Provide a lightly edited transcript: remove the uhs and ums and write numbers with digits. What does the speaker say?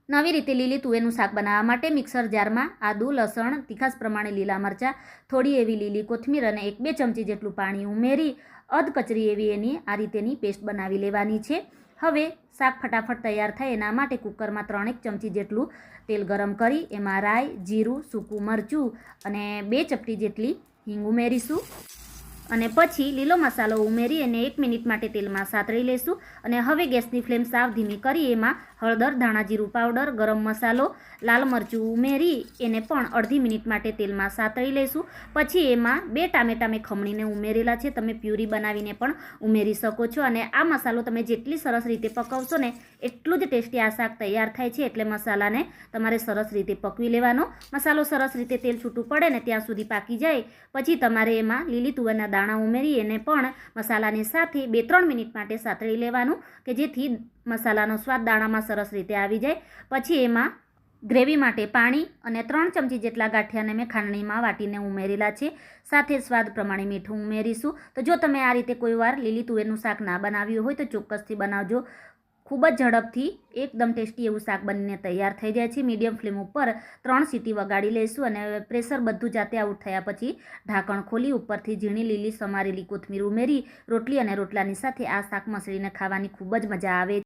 નવી રીતે લીલી તુવેરનું શાક બનાવવા માટે મિક્સર જારમાં આદુ, લસણ, તીખાસ પ્રમાણે લીલા મરચાં, થોડી એવી લીલી કોથમીર અને 1-2 ચમચી જેટલું પાણી ઉમેરી અધકચરી એવી એની આ રીતેની પેસ્ટ બનાવી લેવાની છે। હવે શાક ફટાફટ તૈયાર થાય એના માટે કુકરમાં 3-1 ચમચી જેટલું તેલ ગરમ કરી એમાં રાઈ, જીરું, સૂકું મરચું અને 2 ચપટી જેટલી હિંગ ઉમેરીશું અને પછી લીલો મસાલો ઉમેરી અને 1 મિનિટ માટે તેલમાં સાતળી લેશું। અને હવે ગેસની ફ્લેમ સાવ ધીમી કરી એમાં હળદર, ધાણા જીરું પાવડર, ગરમ મસાલો, લાલ મરચું ઉમેરી એને પણ અડધી મિનિટ માટે તેલમાં સાતળી લેશું। પછી એમાં 2 ટામેટા મેં ખમણીને ઉમેરેલા છે, તમે પ્યુરી બનાવીને પણ ઉમેરી શકો છો। અને આ મસાલો તમે જેટલી સરસ રીતે પકવશો ને એટલું જ ટેસ્ટી આ શાક તૈયાર થાય છે, એટલે મસાલાને તમારે સરસ રીતે પકવી લેવાનો। મસાલો સરસ રીતે તેલ છૂટું પડે ને ત્યાં સુધી પાકી જાય પછી તમારે એમાં લીલી તુવેરના દાણા ઉમેરી એને પણ મસાલાની સાથે 2-3 મિનિટ માટે સાતળી લેવાનું કે જેથી મસાલાનો સ્વાદ દાણામાં સરસ રીતે આવી જાય। પછી એમાં ગ્રેવી માટે પાણી અને 3 ચમચી જેટલા ગાંઠિયાને મેં ખાંડણીમાં વાટીને ઉમેરેલા છે, સાથે સ્વાદ પ્રમાણે મીઠું ઉમેરીશું। તો જો તમે આ રીતે કોઈ વાર લીલી તુવેરનું શાક ના બનાવ્યું હોય તો ચોક્કસથી બનાવજો, ખૂબ જ ઝડપથી એકદમ ટેસ્ટી એવું શાક બનીને તૈયાર થઈ જાય છે। મીડિયમ ફ્લેમ ઉપર 3 સીટી વગાડી લઈશું અને પ્રેશર બધું જાતે આઉટ થયા પછી ઢાંકણ ખોલી ઉપરથી ઝીણી લીલી સમારેલી કોથમીર ઉમેરી રોટલી અને રોટલાની સાથે આ શાક મસળીને ખાવાની ખૂબ જ મજા આવે।